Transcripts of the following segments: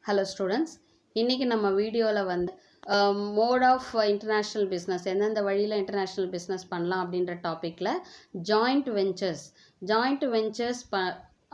Hello students, இன்றைக்கி நம்ம வீடியோவில் வந்து மோட் ஆஃப் இன்டர்நேஷ்னல் பிஸ்னஸ், எந்தெந்த வழியில் இன்டர்நேஷ்னல் பிஸ்னஸ் பண்ணலாம் அப்படின்ற டாப்பிக்கில் ஜாயிண்ட் வெஞ்சர்ஸ்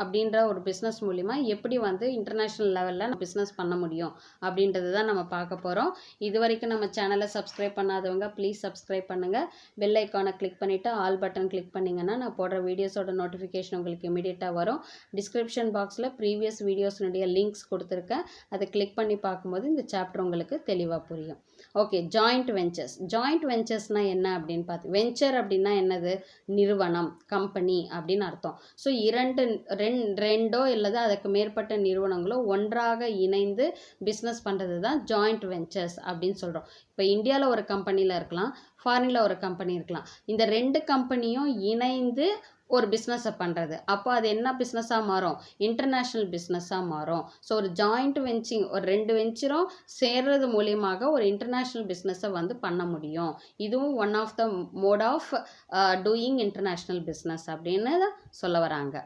அப்படின்ற ஒரு பிஸ்னஸ் மூலிமா எப்படி வந்து இன்டர்நேஷ்னல் லெவலில் பிஸ்னஸ் பண்ண முடியும் அப்படின்றது தான் நம்ம பார்க்க போகிறோம். இது வரைக்கும் நம்ம சேனலை சப்ஸ்கிரைப் பண்ணாதவங்க ப்ளீஸ் சப்ஸ்கிரைப் பண்ணுங்கள். பெல் ஐக்கானை கிளிக் பண்ணிவிட்டு ஆல் பட்டன் கிளிக் பண்ணிங்கன்னா நான் போடுற வீடியோஸோட நோட்டிஃபிகேஷன் உங்களுக்கு இமீடியட்டாக வரும். டிஸ்கிரிப்ஷன் பாக்ஸில் ப்ரீவியஸ் வீடியோஸ்னுடைய லிங்க்ஸ் கொடுத்துருக்கேன். அதை கிளிக் பண்ணி பார்க்கும்போது இந்த சாப்டர் உங்களுக்கு தெளிவாக புரியும். ஓகே, ஜாயிண்ட் வெஞ்சர்ஸ்னால் என்ன அப்படின்னு வெஞ்சர் அப்படின்னா என்னது? நிறுவனம், கம்பெனி அப்படின்னு அர்த்தம். ஸோ ரெண்டோ இல்லது அதுக்கு மேற்பட்ட நிறுவனங்களோ ஒன்றாக இணைந்து பிஸ்னஸ் பண்ணுறது தான் ஜாயிண்ட் வெஞ்சர்ஸ் அப்படின்னு சொல்கிறோம். இப்போ இந்தியாவில் ஒரு கம்பெனியில் இருக்கலாம், ஃபாரினில் ஒரு கம்பெனி இருக்கலாம். இந்த ரெண்டு கம்பெனியும் இணைந்து ஒரு பிஸ்னஸை பண்ணுறது, அப்போ அது என்ன பிஸ்னஸாக மாறும்? இன்டர்நேஷ்னல் பிஸ்னஸாக மாறும். ஸோ ஒரு ஜாயிண்ட் ஒரு ரெண்டு வெஞ்சரும் சேர்றது மூலியமாக ஒரு இன்டர்நேஷ்னல் பிஸ்னஸை வந்து பண்ண முடியும். இதுவும் one of the mode of doing international business அப்படின்னு சொல்ல வராங்க.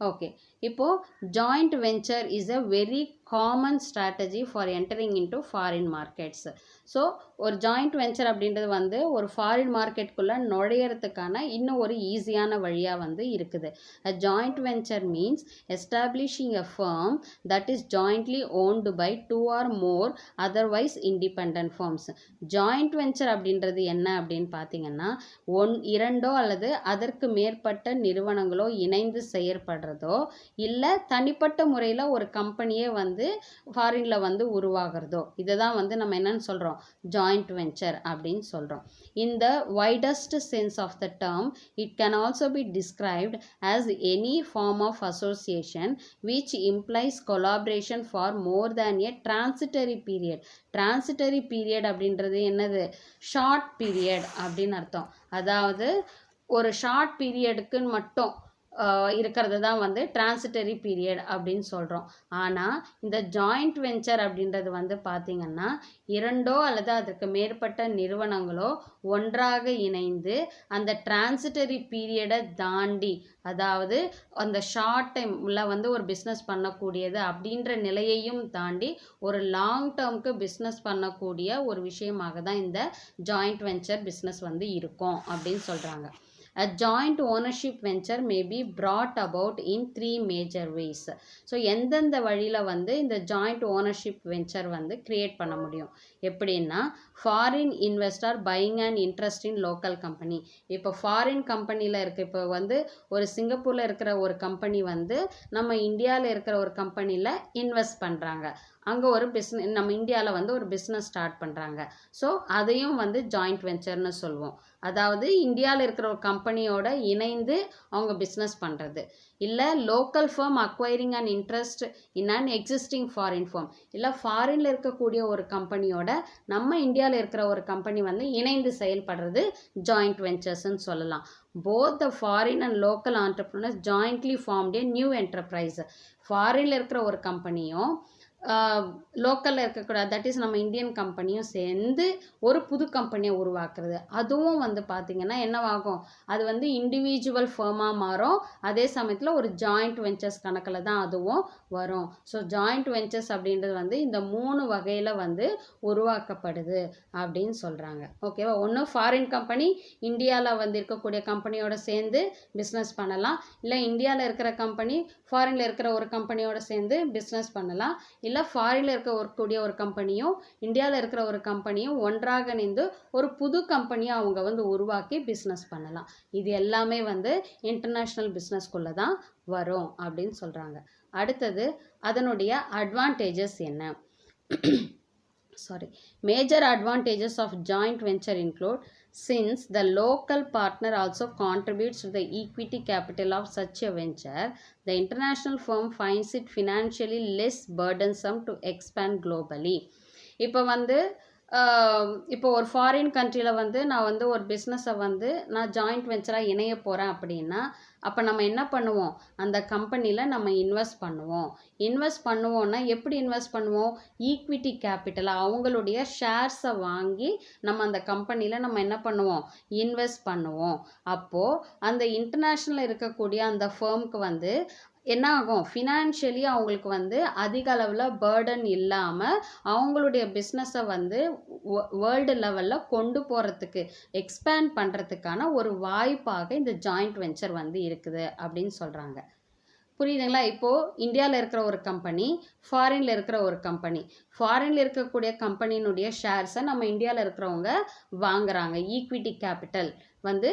ஓகே, இப்போது joint venture is a very common strategy for entering into foreign markets. So ஒரு ஜாயிண்ட் வெஞ்சர் அப்படின்றது வந்து ஒரு ஃபாரின் மார்க்கெட்டுக்குள்ளே நுழையிறதுக்கான இன்னும் ஒரு ஈஸியான வழியாக வந்து இருக்குது. A joint venture means establishing a firm that is jointly owned by 2 or more otherwise independent firms. Joint venture அப்படின்றது என்ன அப்படின்னு பார்த்தீங்கன்னா, இரண்டோ அல்லது அதற்கு மேற்பட்ட நிறுவனங்களோ இணைந்து செயற்படுறதோ இல்லை தனிப்பட்ட முறையில் ஒரு கம்பெனியே வந்து ஃபாரினில் வந்து உருவாகிறதோ, இதை தான் வந்து நம்ம என்னன்னு சொல்கிறோம்? ஜாயிண்ட் வெஞ்சர் அப்படின்னு சொல்கிறோம். In the widest sense of the term, it can also be described as any form of association which implies collaboration for more than a transitory period. Transitory period அப்படின்றது என்னது? ஷார்ட் பீரியட் அப்படின்னு அர்த்தம். அதாவது ஒரு short பீரியடுக்குன்னு மட்டும் இருக்கிறது தான் வந்து டிரான்சிட்டரி பீரியட் அப்படின்னு சொல்கிறோம். ஆனால் இந்த ஜாயிண்ட் வெஞ்சர் அப்படின்றது வந்து பார்த்திங்கன்னா, இரண்டோ அல்லது அதற்கு மேற்பட்ட நிறுவனங்களோ ஒன்றாக இணைந்து அந்த டிரான்சிட்டரி பீரியடை தாண்டி, அதாவது அந்த ஷார்ட் டைமில் வந்து ஒரு பிஸ்னஸ் பண்ணக்கூடியது அப்படின்ற நிலையையும் தாண்டி ஒரு லாங் டேர்முக்கு பிஸ்னஸ் பண்ணக்கூடிய ஒரு விஷயமாக தான் இந்த ஜாயிண்ட் வெஞ்சர் பிஸ்னஸ் வந்து இருக்கும் அப்படின்னு சொல்கிறாங்க. A joint ownership venture may be brought about in 3 major ways. So எந்தெந்த வழியில் வந்து இந்த ஜாயிண்ட் ஓனர்ஷிப் வெஞ்சர் வந்து கிரியேட் பண்ண முடியும்? எப்படின்னா, foreign investor buying and interest in local company. இப்போ ஃபாரின் கம்பெனியில் இருக்க, இப்போ வந்து ஒரு சிங்கப்பூரில் இருக்கிற ஒரு கம்பெனி வந்து நம்ம இந்தியாவில் இருக்கிற ஒரு கம்பெனியில் இன்வெஸ்ட் பண்ணுறாங்க. அங்கே ஒரு நம்ம இந்தியாவில் வந்து ஒரு பிஸ்னஸ் ஸ்டார்ட் பண்ணுறாங்க. ஸோ அதையும் வந்து ஜாயிண்ட் வெஞ்சர்னு சொல்லுவோம். அதாவது இந்தியாவில் இருக்கிற ஒரு கம்பெனியோட இணைந்து அவங்க பிஸ்னஸ் பண்ணுறது. இல்லை local firm acquiring and interest in and existing foreign firm. இல்லை ஃபாரினில் இருக்கக்கூடிய ஒரு கம்பெனியோட நம்ம இந்தியாவில் இருக்கிற ஒரு கம்பெனி வந்து இணைந்து செயல்படுறது ஜாயிண்ட் வெஞ்சர்ஸ்ன்னு சொல்லலாம். Both the foreign and local entrepreneurs jointly formed a new enterprise. ஃபாரினில் இருக்கிற ஒரு கம்பெனியும் லோக்கலில் இருக்கக்கூட, தட் இஸ் நம்ம இந்தியன் கம்பெனியும் சேர்ந்து ஒரு புது கம்பெனியை உருவாக்குறது. அதுவும் வந்து பார்த்திங்கன்னா என்னவாகும்? அது வந்து இண்டிவிஜுவல் ஃபர்மாக மாறும். அதே சமயத்தில் ஒரு ஜாயிண்ட் வெஞ்சர்ஸ் கணக்கில் தான் அதுவும் வரும். ஸோ ஜாயிண்ட் வெஞ்சர்ஸ் அப்படின்றது வந்து இந்த 3 வகையில் வந்து உருவாக்கப்படுது அப்படின்னு சொல்கிறாங்க. ஓகேவா? ஒன்று ஃபாரின் கம்பெனி இந்தியாவில் வந்து இருக்கக்கூடிய கம்பெனியோட சேர்ந்து பிஸ்னஸ் பண்ணலாம். இல்லை இந்தியாவில் இருக்கிற கம்பெனி ஃபாரினில் இருக்கிற ஒரு கம்பெனியோட சேர்ந்து பிஸ்னஸ் பண்ணலாம். இல்லை ஃபாரினில் இருக்கக்கூடிய ஒரு கம்பெனியும் இந்தியாவில் இருக்கிற ஒரு கம்பெனியும் ஒன்றாக இணைந்து ஒரு புது கம்பெனியை அவங்க வந்து உருவாக்கி பிஸ்னஸ் பண்ணலாம். இது எல்லாமே வந்து இன்டர்நேஷ்னல் பிஸ்னஸ்குள்ளே தான் வரும் அப்படின்னு சொல்கிறாங்க. அடுத்தது அதனுடைய அட்வான்டேஜஸ் என்ன? Major advantages of joint venture include, since the local partner also contributes to the equity capital of such a venture, the international firm finds it financially less burdensome to expand globally. இப்போ வந்து இப்போ ஒரு foreign கண்ட்ரியில் வந்து நான் வந்து ஒரு பிஸ்னஸை வந்து நான் ஜாயிண்ட் வெஞ்சராக இணைய போகிறேன் அப்படின்னா, அப்போ நம்ம என்ன பண்ணுவோம்? அந்த கம்பெனியில் நம்ம இன்வெஸ்ட் பண்ணுவோம்னா எப்படி இன்வெஸ்ட் பண்ணுவோம்? ஈக்விட்டி கேபிட்டல், அவங்களுடைய ஷேர்ஸை வாங்கி நம்ம அந்த கம்பெனியில் நம்ம என்ன பண்ணுவோம்? இன்வெஸ்ட் பண்ணுவோம். அப்போது அந்த இன்டர்நேஷ்னலில் இருக்கக்கூடிய அந்த ஃபர்முக்கு வந்து என்ன ஆகும், ஃபினான்ஷியலி அவங்களுக்கு வந்து அதிக அளவில் பேர்டன் இல்லாமல் அவங்களுடைய பிஸ்னஸை வந்து வேர்ல்டு லெவலில் கொண்டு போகிறதுக்கு எக்ஸ்பேண்ட் பண்ணுறதுக்கான ஒரு வாய்ப்பாக இந்த ஜாயிண்ட் வெஞ்சர் வந்து இருக்குது அப்படின்னு சொல்கிறாங்க. புரியுதுங்களா? இப்போது இந்தியாவில் இருக்கிற ஒரு கம்பெனி, ஃபாரினில் இருக்கிற ஒரு கம்பெனி, ஃபாரினில் இருக்கக்கூடிய கம்பெனியினுடைய ஷேர்ஸை நம்ம இந்தியாவில் இருக்கிறவங்க வாங்குறாங்க. ஈக்விட்டி கேபிட்டல் வந்து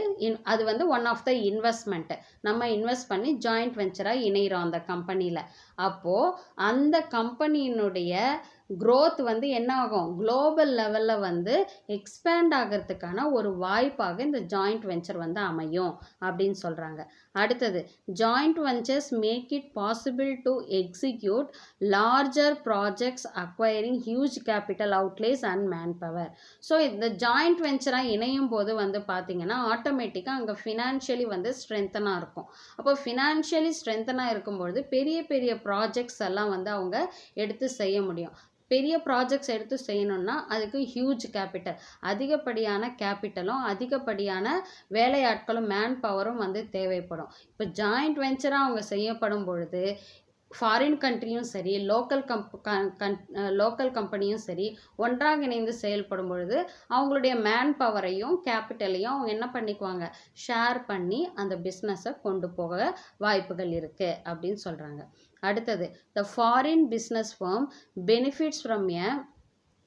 அது வந்து ஒன் ஆஃப் த இன்வெஸ்ட்மெண்ட்டு. நம்ம இன்வெஸ்ட் பண்ணி ஜாயிண்ட் வெஞ்சராக இணைகிறோம் அந்த கம்பெனியில். அப்போது அந்த கம்பெனியினுடைய growth வந்து என்ன ஆகும், குளோபல் லெவலில் வந்து எக்ஸ்பேண்ட் ஆகிறதுக்கான ஒரு வாய்ப்பாக இந்த ஜாயிண்ட் வெஞ்சர் வந்து அமையும் அப்படின்னு சொல்கிறாங்க. அடுத்தது, joint ventures make it possible to execute larger projects acquiring huge capital outlays and man power. So இந்த ஜாயிண்ட் வெஞ்சராக இணையும் போது வந்து பார்த்திங்கன்னா ஆட்டோமேட்டிக்காக அங்கே ஃபினான்ஷியலி வந்து ஸ்ட்ரென்த்தனாக இருக்கும். அப்போ ஃபினான்ஷியலி ஸ்ட்ரென்த்தனாக இருக்கும்பொழுது பெரிய பெரிய ப்ராஜெக்ட்ஸ் எல்லாம் வந்து அவங்க எடுத்து செய்ய முடியும். பெரிய ப்ராஜெக்ட்ஸ் எடுத்து செய்யணும்னா அதுக்கு ஹியூஜ் கேபிட்டல், அதிகப்படியான கேபிட்டலும் அதிகப்படியான வேலையாட்களும் மேன் பவரும் வந்து தேவைப்படும். இப்போ ஜாயிண்ட் வெஞ்சராக அவங்க செய்யப்படும் பொழுது ஃபாரின் கண்ட்ரியும் சரி, லோக்கல் கம்பெனியும் சரி ஒன்றாக இணைந்து செயல்படும் பொழுது அவங்களுடைய மேன் பவரையும் கேபிட்டலையும் அவங்க என்ன பண்ணிக்குவாங்க, ஷேர் பண்ணி அந்த பிஸ்னஸை கொண்டு போக வாய்ப்புகள் இருக்குது அப்படின்னு சொல்கிறாங்க. அடுத்தது, the foreign business firm benefits from a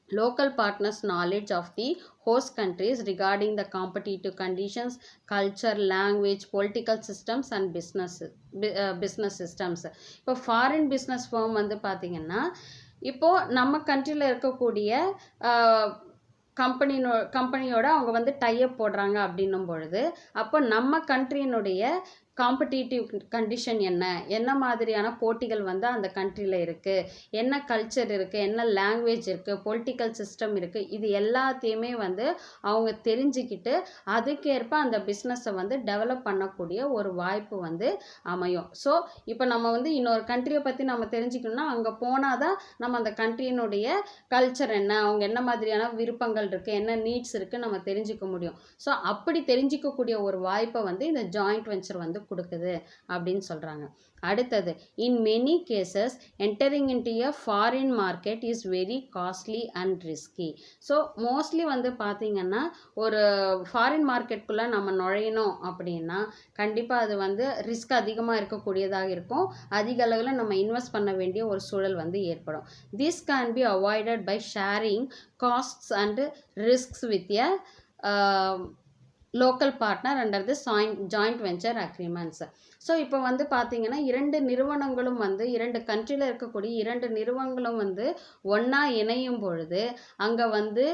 local partners' knowledge of the host countries regarding the competitive conditions, culture, language, political systems and business systems. இப்போ ஃபாரின் பிஸ்னஸ் ஃபார்ம் வந்து பார்த்திங்கன்னா இப்போது நம்ம கண்ட்ரியில் இருக்கக்கூடிய கம்பெனியோட அவங்க வந்து டைப் போடுறாங்க அப்படின்னும் பொழுது அப்போ நம்ம கண்ட்ரியினுடைய காம்படிட்டிவ் கண்டிஷன் என்ன மாதிரியான போட்டிகள் வந்து அந்த கண்ட்ரியில் இருக்குது, என்ன கல்ச்சர் இருக்குது, என்ன லாங்குவேஜ் இருக்குது, பொலிட்டிக்கல் சிஸ்டம் இருக்குது, இது எல்லாத்தையுமே வந்து அவங்க தெரிஞ்சுக்கிட்டு அதுக்கேற்ப அந்த பிஸ்னஸை வந்து டெவலப் பண்ணக்கூடிய ஒரு வாய்ப்பு வந்து அமையும். ஸோ இப்போ நம்ம வந்து இன்னொரு கண்ட்ரியை பற்றி நம்ம தெரிஞ்சுக்கணும்னா அங்கே போனால் தான் நம்ம அந்த கண்ட்ரியினுடைய கல்ச்சர் என்ன, அவங்க என்ன மாதிரியான விருப்பங்கள் இருக்குது, என்ன நீட்ஸ் இருக்குது நம்ம தெரிஞ்சுக்க முடியும். ஸோ அப்படி தெரிஞ்சிக்கக்கூடிய ஒரு வாய்ப்பை வந்து இந்த ஜாயிண்ட் வெஞ்சர் வந்து கொடுக்குது அப்படின்னு சொல்கிறாங்க. அடுத்தது, in many cases entering into a foreign market is very costly and risky. So mostly வந்து பார்த்திங்கன்னா ஒரு ஃபாரின் மார்க்கெட்டுக்குள்ளே நம்ம நுழையணும் அப்படின்னா கண்டிப்பாக அது வந்து ரிஸ்க் அதிகமாக இருக்கக்கூடியதாக இருக்கும். அதிக அளவில் நம்ம இன்வெஸ்ட் பண்ண வேண்டிய ஒரு சூழல் வந்து ஏற்படும். This can be avoided by sharing costs and risks with a local partner under the joint venture agreements. So இப்போ வந்து பார்த்திங்கன்னா இரண்டு நிறுவனங்களும் வந்து இரண்டு கண்ட்ரியில் இருக்கக்கூடிய இரண்டு நிறுவனங்களும் வந்து ஒன்றா இணையும் பொழுது அங்கே வந்து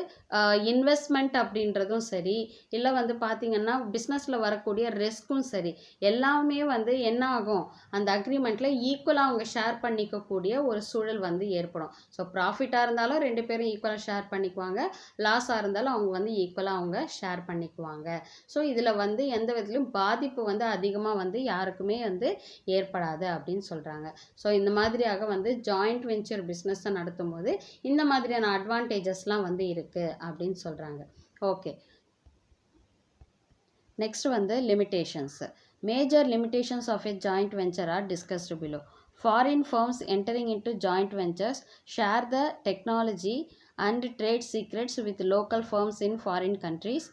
இன்வெஸ்ட்மெண்ட் அப்படின்றதும் சரி, இல்லை வந்து பார்த்திங்கன்னா பிஸ்னஸில் வரக்கூடிய ரிஸ்க்கும் சரி, எல்லாமே வந்து என்ன ஆகும், அந்த அக்ரிமெண்ட்டில் ஈக்குவலாக அவங்க ஷேர் பண்ணிக்கக்கூடிய ஒரு சூழல் வந்து ஏற்படும். ஸோ ப்ராஃபிட்டாக இருந்தாலும் ரெண்டு பேரும் ஈக்குவலாக ஷேர் பண்ணிக்குவாங்க, லாஸாக இருந்தாலும் அவங்க வந்து ஈக்குவலாக அவங்க ஷேர் பண்ணிக்குவாங்க. ஸோ இதில் வந்து எந்த விதத்துலையும் பாதிப்பு வந்து அதிகமாக வந்து யாருக்குமே வந்து ஏற்படாது அப்படின்னு சொல்கிறாங்க. ஸோ இந்த மாதிரியாக வந்து ஜாயிண்ட் வெஞ்சர் பிஸ்னஸை நடத்தும் போது இந்த மாதிரியான அட்வான்டேஜஸ்லாம் வந்து இருக்குது அப்படின்னு சொல்கிறாங்க. ஓகே, நெக்ஸ்ட் வந்து limitations. Major limitations of a joint venture are discussed below. Foreign firms entering into joint ventures share the technology and trade secrets with local firms in foreign countries,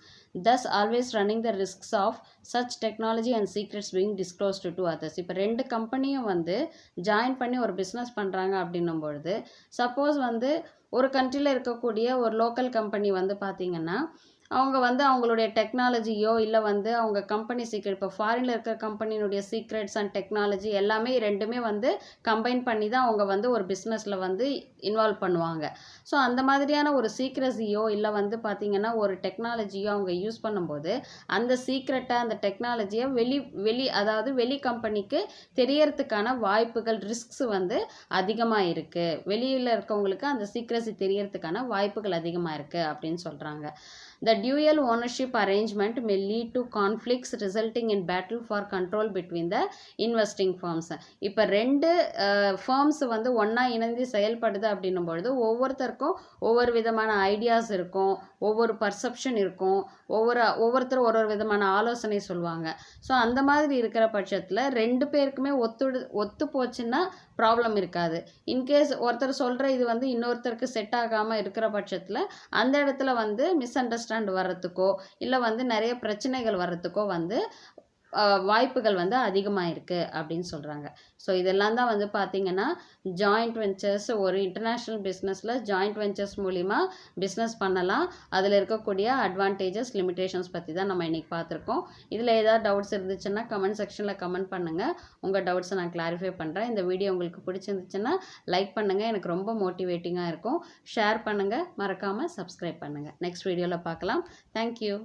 thus always running the risks of such technology and secrets being disclosed to others. இப்போ ரெண்டு கம்பெனியும் வந்து join பண்ணி ஒரு business பண்ணுறாங்க அப்படின்னும் பொழுது suppose வந்து ஒரு கண்ட்ரியில் இருக்கக்கூடிய ஒரு லோக்கல் கம்பெனி வந்து பார்த்திங்கன்னா அவங்க வந்து அவங்களுடைய டெக்னாலஜியோ இல்லை வந்து அவங்க கம்பெனி சீக்ரெட், இப்போ ஃபாரினில் இருக்கிற கம்பெனியினுடைய சீக்ரெட்ஸ் அண்ட் டெக்னாலஜி எல்லாமே ரெண்டுமே வந்து கம்பைன் பண்ணி தான் அவங்க வந்து ஒரு பிஸ்னஸில் வந்து இன்வால்வ் பண்ணுவாங்க. ஸோ அந்த மாதிரியான ஒரு சீக்ரெசியோ இல்லை வந்து பார்த்திங்கன்னா ஒரு டெக்னாலஜியோ அவங்க யூஸ் பண்ணும்போது அந்த சீக்ரெட்டை அந்த டெக்னாலஜியை அதாவது வெளி கம்பெனிக்கு தெரியறதுக்கான வாய்ப்புகள், ரிஸ்க்ஸ் வந்து அதிகமாக இருக்குது. வெளியில் இருக்கவங்களுக்கு அந்த சீக்ரெசி தெரியறதுக்கான வாய்ப்புகள் அதிகமாக இருக்குது அப்படின்னு சொல்கிறாங்க. The dual ownership arrangement may lead to conflicts resulting in battle for control between the investing firms. இப்போ ரெண்டு firms வந்து ஒன்றா இணைந்து செயல்படுது அப்படின்னும் பொழுது ஒவ்வொருத்தருக்கும் ஒவ்வொரு விதமான ஐடியாஸ் இருக்கும், ஒவ்வொரு பர்செப்ஷன் இருக்கும், ஒவ்வொருத்தரும் ஒரு விதமான ஆலோசனை சொல்லுவாங்க. ஸோ அந்த மாதிரி இருக்கிற பட்சத்தில் ரெண்டு பேருக்குமே ஒத்து போச்சுன்னா ப்ராப்ளம் இருக்காது. இன்கேஸ் ஒருத்தர் சொல்கிற இது வந்து இன்னொருத்தருக்கு செட் ஆகாமல் இருக்கிற பட்சத்தில் அந்த இடத்துல வந்து மிஸ் அண்டர்ஸ்டாண்ட் வர்றதுக்கோ இல்லை வந்து நிறைய பிரச்சனைகள் வர்றதுக்கோ வந்து வாய்ப்புகள் வந்து அதிகமாக இருக்குது அப்படின்னு சொல்கிறாங்க. ஸோ இதெல்லாம் தான் வந்து பார்த்திங்கன்னா ஜாயிண்ட் வெஞ்சர்ஸ், ஒரு இன்டர்நேஷ்னல் பிஸ்னஸில் ஜாயிண்ட் வெஞ்சர்ஸ் மூலிமா பிஸ்னஸ் பண்ணலாம், அதில் இருக்கக்கூடிய அட்வான்டேஜஸ் லிமிடேஷன்ஸ் பற்றி தான் நம்ம இன்றைக்கி பார்த்துருக்கோம். இதில் ஏதாவது டவுட்ஸ் இருந்துச்சுன்னா கமெண்ட் செக்ஷனில் கமெண்ட் பண்ணுங்கள், உங்கள் டவுட்ஸை நான் கிளாரிஃபை பண்ணுறேன். இந்த வீடியோ உங்களுக்கு பிடிச்சிருந்துச்சுன்னா லைக் பண்ணுங்கள், எனக்கு ரொம்ப மோட்டிவேட்டிங்காக இருக்கும். ஷேர் பண்ணுங்கள், மறக்காமல் சப்ஸ்கிரைப் பண்ணுங்கள். நெக்ஸ்ட் வீடியோவில் பார்க்கலாம். தேங்க்யூ.